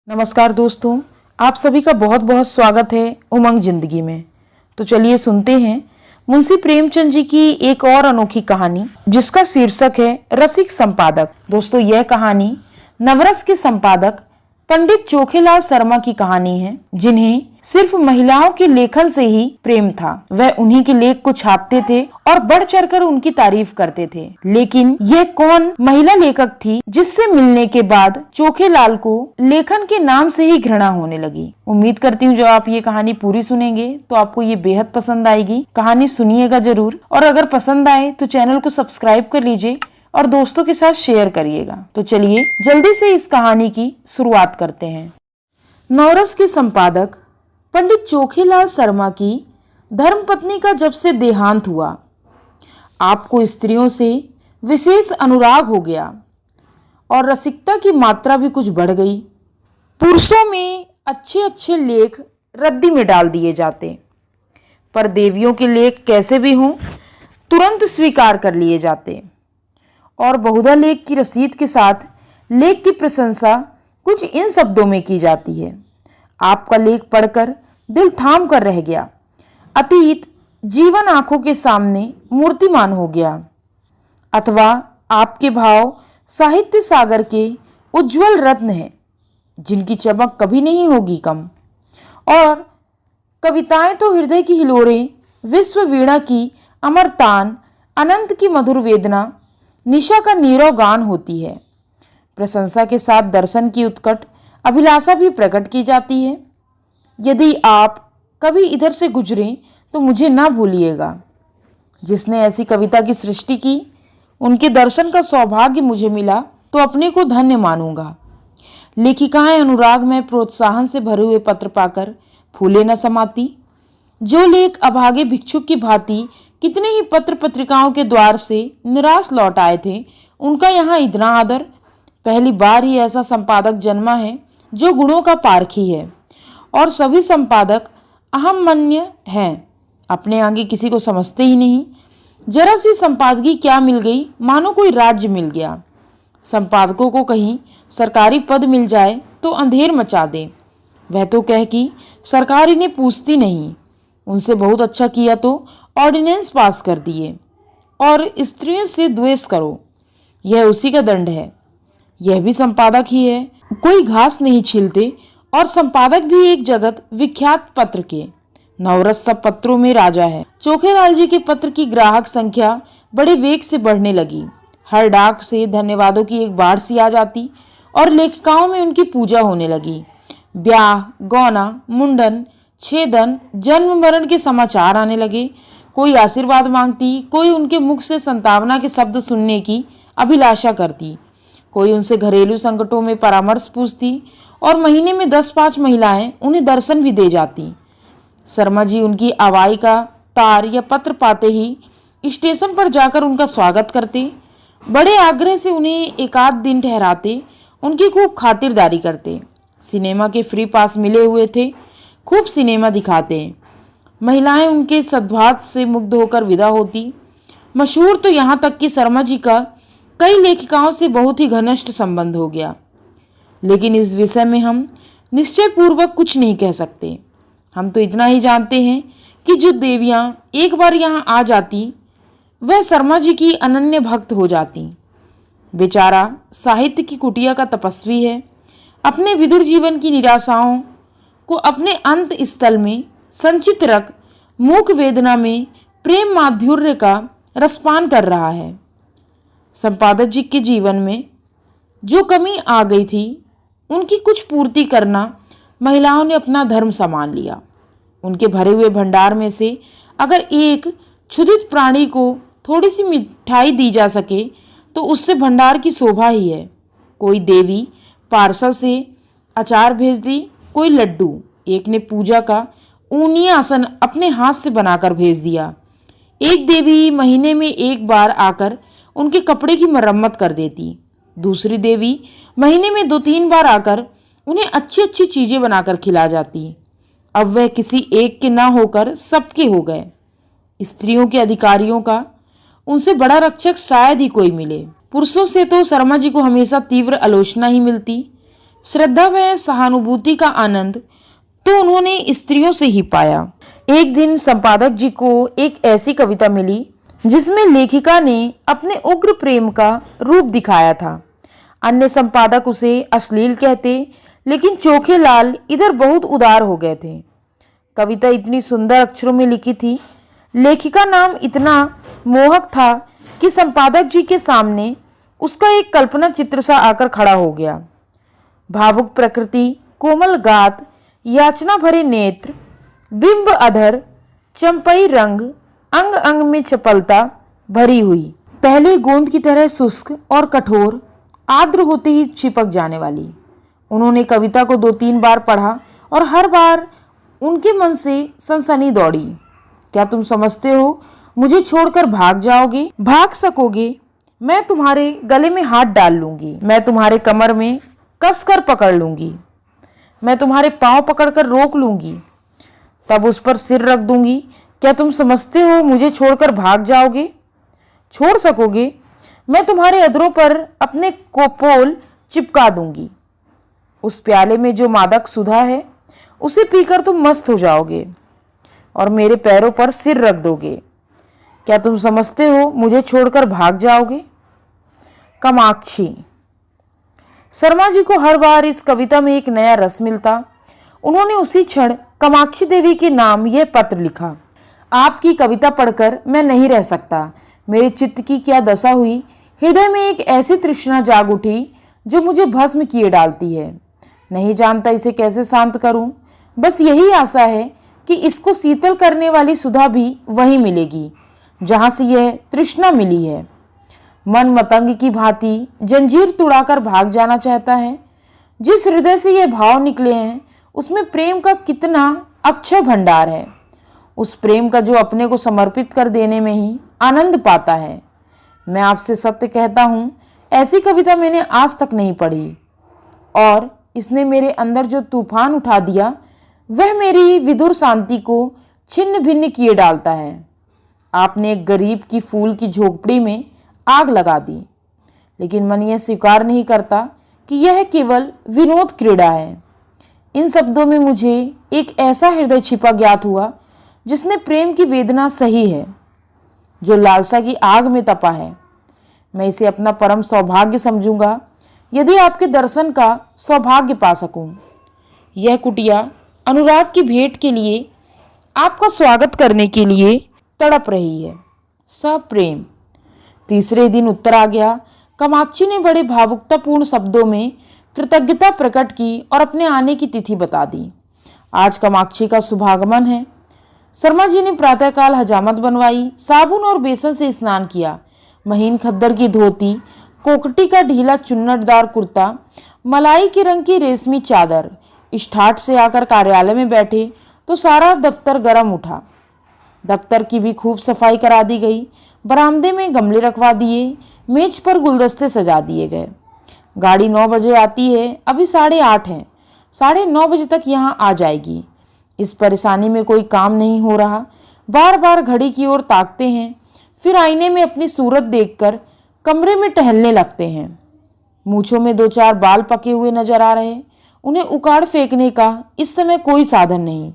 नमस्कार दोस्तों, आप सभी का बहुत बहुत स्वागत है उमंग जिंदगी में। तो चलिए सुनते हैं मुंशी प्रेमचंद जी की एक और अनोखी कहानी जिसका शीर्षक है रसिक संपादक। दोस्तों, यह कहानी नवरस के संपादक पंडित चोखेलाल शर्मा की कहानी है, जिन्हें सिर्फ महिलाओं के लेखन से ही प्रेम था। वह उन्हीं के लेख को छापते थे और बढ़ चढ़कर उनकी तारीफ करते थे। लेकिन यह कौन महिला लेखक थी जिससे मिलने के बाद चोखेलाल को लेखन के नाम से ही घृणा होने लगी। उम्मीद करती हूँ जब आप ये कहानी पूरी सुनेंगे तो आपको ये बेहद पसंद आएगी। कहानी सुनिएगा जरूर, और अगर पसंद आए तो चैनल को सब्सक्राइब कर लीजिए और दोस्तों के साथ शेयर करिएगा। तो चलिए जल्दी से इस कहानी की शुरुआत करते हैं। नवरस के संपादक पंडित चोखेलाल शर्मा की धर्मपत्नी का जब से देहांत हुआ, आपको स्त्रियों से विशेष अनुराग हो गया और रसिकता की मात्रा भी कुछ बढ़ गई। पुरुषों में अच्छे अच्छे लेख रद्दी में डाल दिए जाते, पर देवियों के लेख कैसे भी हों तुरंत स्वीकार कर लिए जाते, और बहुधा लेख की रसीद के साथ लेख की प्रशंसा कुछ इन शब्दों में की जाती है। आपका लेख पढ़कर दिल थाम कर रह गया। अतीत जीवन आंखों के सामने मूर्तिमान हो गया, अथवा आपके भाव साहित्य सागर के उज्जवल रत्न हैं जिनकी चमक कभी नहीं होगी कम। और कविताएं तो हृदय की हिलोरें, विश्व वीणा की अमर तान, अनंत की मधुर वेदना, निशा का नीरव गान होती है। प्रशंसा के साथ दर्शन की उत्कट अभिलाषा भी प्रकट की जाती है। यदि आप कभी इधर से गुजरें तो मुझे ना भूलिएगा। जिसने ऐसी कविता की सृष्टि की, उनके दर्शन का सौभाग्य मुझे मिला तो अपने को धन्य मानूंगा। लेखिकाएं अनुराग में प्रोत्साहन से भरे हुए पत्र पाकर फूले न समाती। जो लेख अभागे भिक्षुक की भांति कितने ही पत्र पत्रिकाओं के द्वार से निराश लौट आए थे, उनका यहाँ इतना आदर। पहली बार ही ऐसा संपादक जन्मा है जो गुणों का पारखी है, और सभी संपादक अहमन्य हैं, अपने आगे किसी को समझते ही नहीं। जरा सी संपादकी क्या मिल गई, मानो कोई राज्य मिल गया। संपादकों को कहीं सरकारी पद मिल जाए तो अंधेर मचा दे। वह तो कह कि सरकार इन्हें पूछती नहीं, उनसे बहुत अच्छा किया तो ऑर्डिनेंस पास कर दिए, और स्त्रियों से द्वेष करो, यह उसी का दंड है। यह भी संपादक ही है, कोई घास नहीं छीलते, और संपादक भी एक जगत विख्यात पत्र के। नवरस सब पत्रों में राजा है। चोखेलाल जी के पत्र की ग्राहक संख्या बड़े वेग से बढ़ने लगी। हर डाक से धन्यवादों की एक बाढ़ सी आ जाती, और लेखिकाओं में उनकी पूजा होने लगी। ब्याह, गौना, मुंडन, छेदन, जन्म मरण के समाचार आने लगे। कोई आशीर्वाद मांगती, कोई उनके मुख से संतावना के शब्द सुनने की अभिलाषा करती, कोई उनसे घरेलू संकटों में परामर्श पूछती, और महीने में 10-5 महिलाएं उन्हें दर्शन भी दे जाती। शर्मा जी उनकी आवाई का तार या पत्र पाते ही स्टेशन पर जाकर उनका स्वागत करते, बड़े आग्रह से उन्हें एकाध दिन ठहराते, उनकी खूब खातिरदारी करते। सिनेमा के फ्री पास मिले हुए थे, खूब सिनेमा दिखाते। महिलाएं उनके सद्भाव से मुग्ध होकर विदा होती। मशहूर तो यहाँ तक कि शर्मा जी का कई लेखिकाओं से बहुत ही घनिष्ठ संबंध हो गया। लेकिन इस विषय में हम निश्चय पूर्वक कुछ नहीं कह सकते। हम तो इतना ही जानते हैं कि जो देवियां एक बार यहाँ आ जाती, वह शर्मा जी की अनन्य भक्त हो जाती। बेचारा साहित्य की कुटिया का तपस्वी है, अपने विदुर जीवन की निराशाओं को अपने अंत स्थल में संचित रख मूक वेदना में प्रेम माधुर्य का रसपान कर रहा है। संपादक जी के जीवन में जो कमी आ गई थी, उनकी कुछ पूर्ति करना महिलाओं ने अपना धर्म सम्मान लिया। उनके भरे हुए भंडार में से अगर एक क्षुधित प्राणी को थोड़ी सी मिठाई दी जा सके तो उससे भंडार की शोभा ही है। कोई देवी पार्सल से अचार भेज दी, कोई लड्डू। एक ने पूजा का ऊनी आसन अपने हाथ से बनाकर भेज दिया। एक देवी महीने में एक बार आकर उनके कपड़े की मरम्मत कर देती। दूसरी देवी महीने में 2-3 बार आकर उन्हें अच्छी अच्छी चीजें बनाकर खिला जाती। अब वह किसी एक के ना होकर सबके हो गए। स्त्रियों के अधिकारियों का उनसे बड़ा रक्षक शायद ही कोई मिले। पुरुषों से तो शर्मा जी को हमेशा तीव्र आलोचना ही मिलती। श्रद्धा व सहानुभूति का आनंद तो उन्होंने स्त्रियों से ही पाया। एक दिन संपादक जी को एक ऐसी कविता मिली जिसमें लेखिका ने अपने उग्र प्रेम का रूप दिखाया था। अन्य संपादक उसे अश्लील कहते, लेकिन चोखे लाल इधर बहुत उदार हो गए थे। कविता इतनी सुंदर अक्षरों में लिखी थी, लेखिका नाम इतना मोहक था कि संपादक जी के सामने उसका एक कल्पना चित्र सा आकर खड़ा हो गया। भावुक प्रकृति, कोमल गात, याचना भरे नेत्र, बिंब अधर, चंपई रंग, अंग अंग में चपलता भरी हुई, पहले गोंद की तरह शुष्क और कठोर, आर्द्र होते ही चिपक जाने वाली। उन्होंने कविता को 2-3 बार पढ़ा और हर बार उनके मन से सनसनी दौड़ी। क्या तुम समझते हो मुझे छोड़कर भाग जाओगे? भाग सकोगे? मैं तुम्हारे गले में हाथ डाल लूंगी, मैं तुम्हारे कमर में कसकर पकड़ लूंगी, मैं तुम्हारे पांव पकड़कर रोक लूंगी, तब उस पर सिर रख दूंगी। क्या तुम समझते हो मुझे छोड़कर भाग जाओगे? छोड़ सकोगे? मैं तुम्हारे अधरों पर अपने कोपोल चिपका दूंगी। उस प्याले में जो मादक सुधा है उसे पीकर तुम मस्त हो जाओगे और मेरे पैरों पर सिर रख दोगे। क्या तुम समझते हो मुझे छोड़कर भाग जाओगे? कामाक्षी। शर्मा जी को हर बार इस कविता में एक नया रस मिलता। उन्होंने उसी क्षण कामाक्षी देवी के नाम यह पत्र लिखा। आपकी कविता पढ़कर मैं नहीं रह सकता। मेरे चित्त की क्या दशा हुई। हृदय में एक ऐसी तृष्णा जाग उठी जो मुझे भस्म किए डालती है। नहीं जानता इसे कैसे शांत करूं। बस यही आशा है कि इसको शीतल करने वाली सुधा भी वहीं मिलेगी जहां से यह तृष्णा मिली है। मन मतंग की भांति जंजीर तुड़ाकर भाग जाना चाहता है। जिस हृदय से ये भाव निकले हैं उसमें प्रेम का कितना अक्षय भंडार है। उस प्रेम का जो अपने को समर्पित कर देने में ही आनंद पाता है। मैं आपसे सत्य कहता हूं, ऐसी कविता मैंने आज तक नहीं पढ़ी और इसने मेरे अंदर जो तूफान उठा दिया वह मेरी विधुर शांति को छिन्न भिन्न किए डालता है। आपने एक गरीब की फूल की झोपड़ी में आग लगा दी, लेकिन मन यह स्वीकार नहीं करता कि यह केवल विनोद क्रीड़ा है। इन शब्दों में मुझे एक ऐसा हृदय छिपा ज्ञात हुआ जिसने प्रेम की वेदना सही है, जो लालसा की आग में तपा है। मैं इसे अपना परम सौभाग्य समझूंगा यदि आपके दर्शन का सौभाग्य पा सकूं। यह कुटिया अनुराग की भेंट के लिए आपका स्वागत करने के लिए तड़प रही है। सप्रेम। तीसरे दिन उत्तर आ गया। कामाक्षी ने बड़े भावुकतापूर्ण शब्दों में कृतज्ञता प्रकट की और अपने आने की तिथि बता दी। आज कामाक्षी का शुभागमन है। शर्मा जी ने प्रातःकाल हजामत बनवाई, साबुन और बेसन से स्नान किया। महीन खद्दर की धोती, कोकटी का ढीला चुन्नटदार कुर्ता, मलाई के रंग की रेशमी चादर। इस ठाट से आकर कार्यालय में बैठे तो सारा दफ्तर गर्म उठा। दफ्तर की भी खूब सफाई करा दी गई। बरामदे में गमले रखवा दिए, मेज पर गुलदस्ते सजा दिए गए। गाड़ी 9 बजे आती है, अभी 8:30 है। 9:30 बजे तक यहाँ आ जाएगी। इस परेशानी में कोई काम नहीं हो रहा। बार बार घड़ी की ओर ताकते हैं, फिर आईने में अपनी सूरत देखकर कमरे में टहलने लगते हैं। मूंछों में 2-4 बाल पके हुए नजर आ रहे। उन्हें उखाड़ फेंकने का इस समय कोई साधन नहीं,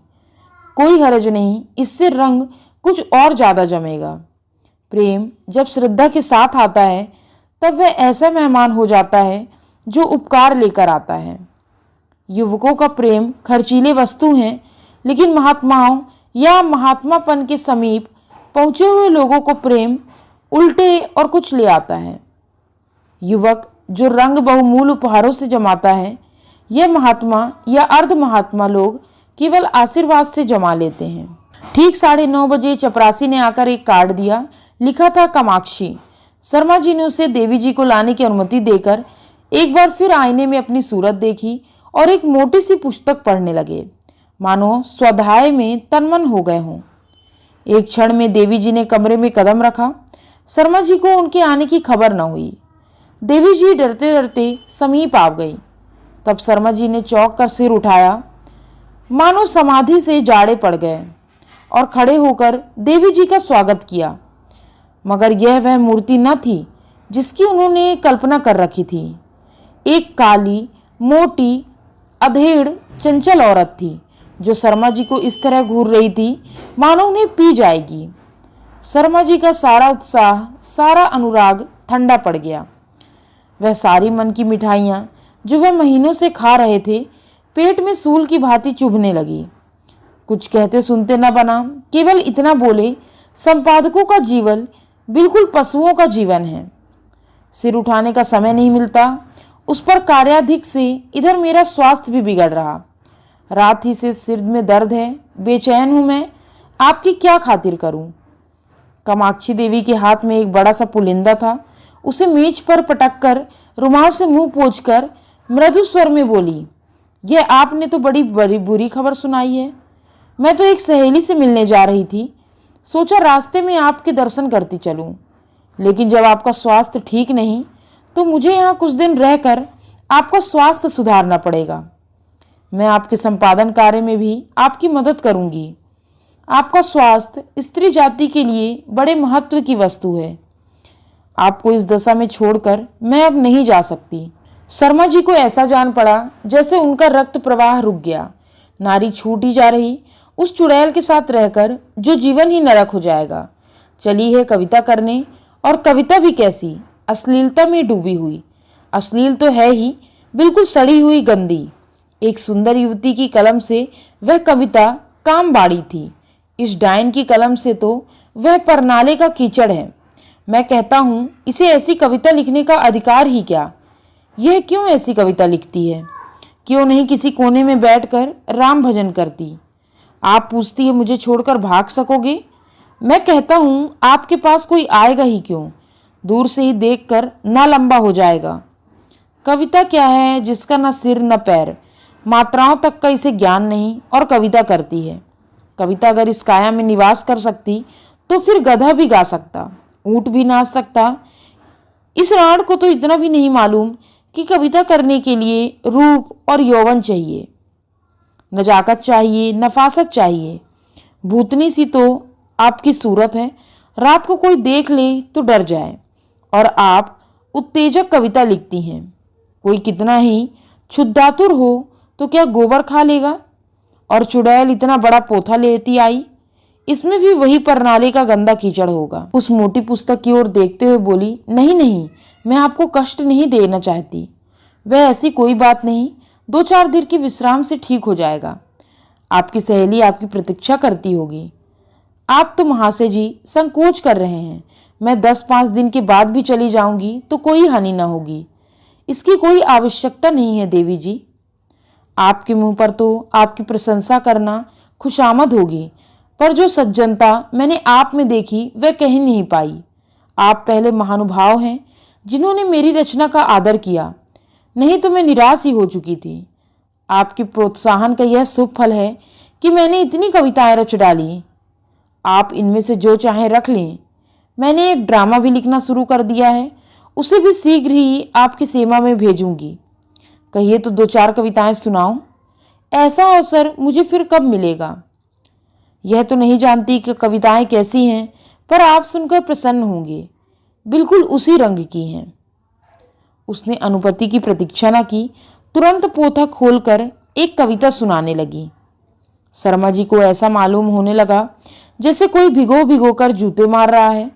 कोई हरज नहीं। इससे रंग कुछ और ज्यादा जमेगा। प्रेम जब श्रद्धा के साथ आता है तब वह ऐसा मेहमान हो जाता है जो उपकार लेकर आता है। युवकों का प्रेम खर्चीले वस्तु हैं, लेकिन महात्माओं या महात्मापन के समीप पहुंचे हुए लोगों को प्रेम उल्टे और कुछ ले आता है। युवक जो रंग बहुमूल्य उपहारों से जमाता है, यह महात्मा या अर्ध महात्मा लोग केवल आशीर्वाद से जमा लेते हैं। ठीक 9:30 बजे चपरासी ने आकर एक कार्ड दिया। लिखा था कामाक्षी। शर्मा जी ने उसे देवी जी को लाने की अनुमति देकर एक बार फिर आईने में अपनी सूरत देखी और एक मोटी सी पुस्तक पढ़ने लगे, मानो स्वाध्याय में तन्मन हो गए हों। एक क्षण में देवी जी ने कमरे में कदम रखा। शर्मा जी को उनके आने की खबर न हुई। देवी जी डरते डरते समीप आ गई। तब शर्मा जी ने चौंक कर सिर उठाया, मानो समाधि से जाड़े पड़ गए, और खड़े होकर देवी जी का स्वागत किया। मगर यह वह मूर्ति न थी जिसकी उन्होंने कल्पना कर रखी थी। एक काली मोटी, अधेड़, चंचल औरत थी जो शर्मा जी को इस तरह घूर रही थी मानो उन्हें पी जाएगी। शर्मा जी का सारा उत्साह, सारा अनुराग ठंडा पड़ गया। वह सारी मन की मिठाइयाँ जो वह महीनों से खा रहे थे पेट में सूल की भांति चुभने लगी। कुछ कहते सुनते न बना, केवल इतना बोले, संपादकों का जीवन बिल्कुल पशुओं का जीवन है। सिर उठाने का समय नहीं मिलता, उस पर कार्याधिक से इधर मेरा स्वास्थ्य भी बिगड़ रहा। रात ही से सिर में दर्द है, बेचैन हूं मैं, आपकी क्या खातिर करूं। कामाक्षी देवी के हाथ में एक बड़ा सा पुलिंदा था, उसे मेज पर पटक कर रुमाल से मुंह पोंछकर मृदु स्वर में बोली, यह आपने तो बड़ी बड़ी बुरी खबर सुनाई है। मैं तो एक सहेली से मिलने जा रही थी, सोचा रास्ते में आपके दर्शन करती चलूं, लेकिन जब आपका स्वास्थ्य ठीक नहीं तो मुझे यहाँ कुछ दिन रहकर आपका स्वास्थ्य सुधारना पड़ेगा। मैं आपके संपादन कार्य में भी आपकी मदद करूंगी। आपका स्वास्थ्य स्त्री जाति के लिए बड़े महत्व की वस्तु है। आपको इस दशा में छोड़कर मैं अब नहीं जा सकती। शर्मा जी को ऐसा जान पड़ा जैसे उनका रक्त प्रवाह रुक गया। नारी छूटी जा रही उस चुड़ैल के साथ रहकर जो जीवन ही नरक हो जाएगा। चली है कविता करने, और कविता भी कैसी, अश्लीलता में डूबी हुई। अश्लील तो है ही, बिल्कुल सड़ी हुई, गंदी। एक सुंदर युवती की कलम से वह कविता काम बाड़ी थी, इस डायन की कलम से तो वह परनाले का कीचड़ है। मैं कहता हूँ इसे ऐसी कविता लिखने का अधिकार ही क्या। यह क्यों ऐसी कविता लिखती है, क्यों नहीं किसी कोने में बैठकर राम भजन करती। आप पूछती है मुझे छोड़कर भाग सकोगे। मैं कहता हूँ आपके पास कोई आएगा ही क्यों, दूर से ही देखकर ना लंबा हो जाएगा। कविता क्या है जिसका न सिर न पैर, मात्राओं तक का इसे ज्ञान नहीं, और कविता करती है। कविता अगर इस काया में निवास कर सकती तो फिर गधा भी गा सकता, ऊंट भी नाच सकता। इस राण को तो इतना भी नहीं मालूम कि कविता करने के लिए रूप और यौवन चाहिए, नजाकत चाहिए, नफासत चाहिए। भूतनी सी तो आपकी सूरत है, रात को कोई देख ले तो डर जाए, और आप उत्तेजक कविता लिखती हैं। कोई कितना ही क्षुद्धातुर हो तो क्या गोबर खा लेगा। और चुड़ैल इतना बड़ा पोथा लेती आई, इसमें भी वही परनाले का गंदा कीचड़ होगा। उस मोटी पुस्तक की ओर देखते हुए बोली, नहीं नहीं, मैं आपको कष्ट नहीं देना चाहती। वह ऐसी कोई बात नहीं, 2-4 दिन की विश्राम से ठीक हो जाएगा। आपकी सहेली आपकी प्रतीक्षा करती होगी। आप तो महाशय जी संकोच कर रहे हैं। मैं 10-5 दिन के बाद भी चली जाऊंगी तो कोई हानि न होगी। इसकी कोई आवश्यकता नहीं है देवी जी। आपके मुंह पर तो आपकी प्रशंसा करना खुशामद होगी, पर जो सज्जनता मैंने आप में देखी वह कहीं नहीं पाई। आप पहले महानुभाव हैं जिन्होंने मेरी रचना का आदर किया, नहीं तो मैं निराश ही हो चुकी थी। आपके प्रोत्साहन का यह शुभ फल है कि मैंने इतनी कविताएं रच डाली। आप इनमें से जो चाहें रख लें। मैंने एक ड्रामा भी लिखना शुरू कर दिया है, उसे भी शीघ्र ही आपकी सेवा में भेजूंगी। कहिए तो 2-4 कविताएं सुनाऊं। ऐसा अवसर मुझे फिर कब मिलेगा। यह तो नहीं जानती कि कविताएं कैसी हैं, पर आप सुनकर प्रसन्न होंगे, बिल्कुल उसी रंग की हैं। उसने अनुपति की प्रतीक्षा न की, तुरंत पोथा खोलकर एक कविता सुनाने लगी। शर्मा जी को ऐसा मालूम होने लगा जैसे कोई भिगो भिगो कर जूते मार रहा है।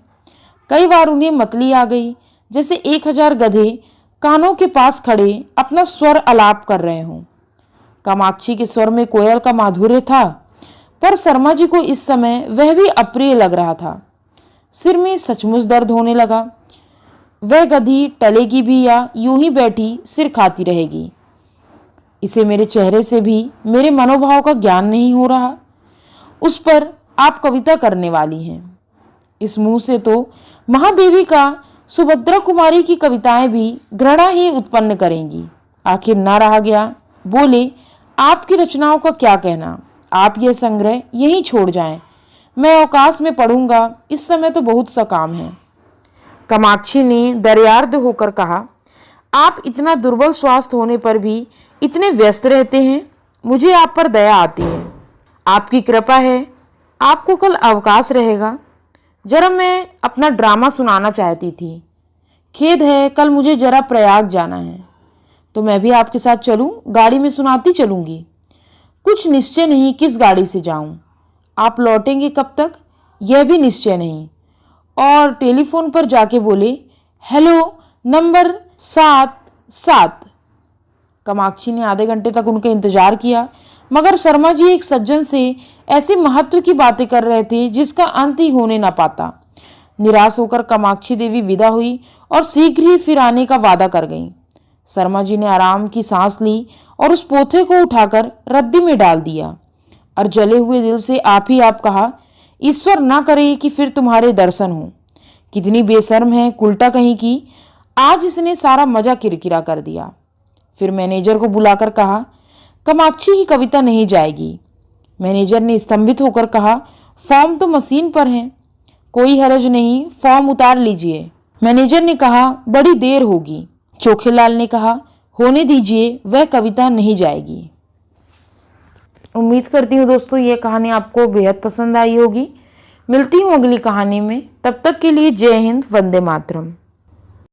कई बार उन्हें मतली आ गई, जैसे 1000 गधे कानों के पास खड़े अपना स्वर अलाप कर रहे हों। कामाक्षी के स्वर में कोयल का माधुर्य था, पर शर्मा जी को इस समय वह भी अप्रिय लग रहा था। सिर में सचमुच दर्द होने लगा। वह गधी टलेगी भी या यूं ही बैठी सिर खाती रहेगी। इसे मेरे चेहरे से भी मेरे मनोभाव का ज्ञान नहीं हो रहा। उस पर आप कविता करने वाली हैं। इस मुंह से तो महादेवी का सुभद्रा कुमारी की कविताएं भी घृणा ही उत्पन्न करेंगी। आखिर ना रहा गया, बोले, आपकी रचनाओं का क्या कहना, आप यह संग्रह यहीं छोड़ जाएं, मैं अवकाश में पढ़ूंगा, इस समय तो बहुत सा काम है। कामाक्षी ने दर्यार्द होकर कहा, आप इतना दुर्बल स्वास्थ्य होने पर भी इतने व्यस्त रहते हैं, मुझे आप पर दया आती है। आपकी कृपा है, आपको कल अवकाश रहेगा। जरा मैं अपना ड्रामा सुनाना चाहती थी। खेद है, कल मुझे जरा प्रयाग जाना है। तो मैं भी आपके साथ चलूं, गाड़ी में सुनाती चलूंगी। कुछ निश्चय नहीं किस गाड़ी से जाऊं। आप लौटेंगे कब तक, यह भी निश्चय नहीं। और टेलीफोन पर जाके बोले, हेलो, नंबर 7-7। कामाक्षी ने आधे घंटे तक उनका इंतजार किया, मगर शर्मा जी एक सज्जन से ऐसे महत्व की बातें कर रहे थे जिसका अंत ही होने न पाता। निराश होकर कामाक्षी देवी विदा हुई और शीघ्र ही फिर आने का वादा कर गईं। शर्मा जी ने आराम की सांस ली और उस पोथे को उठाकर रद्दी में डाल दिया और जले हुए दिल से आप ही आप कहा, ईश्वर ना करे कि फिर तुम्हारे दर्शन हो। कितनी बेशर्म है कुलटा कहीं की, आज इसने सारा मजा किरकिरा कर दिया। फिर मैनेजर को बुलाकर कहा, कामाक्षी की कविता नहीं जाएगी। मैनेजर ने स्तंभित होकर कहा, फॉर्म तो मशीन पर है। कोई हरज नहीं, फॉर्म उतार लीजिए। मैनेजर ने कहा, बड़ी देर होगी। चोखेलाल ने कहा, होने दीजिए, वह कविता नहीं जाएगी। उम्मीद करती हूँ दोस्तों ये कहानी आपको बेहद पसंद आई होगी। मिलती हूँ अगली कहानी में, तब तक के लिए जय हिंद, वंदे मातरम।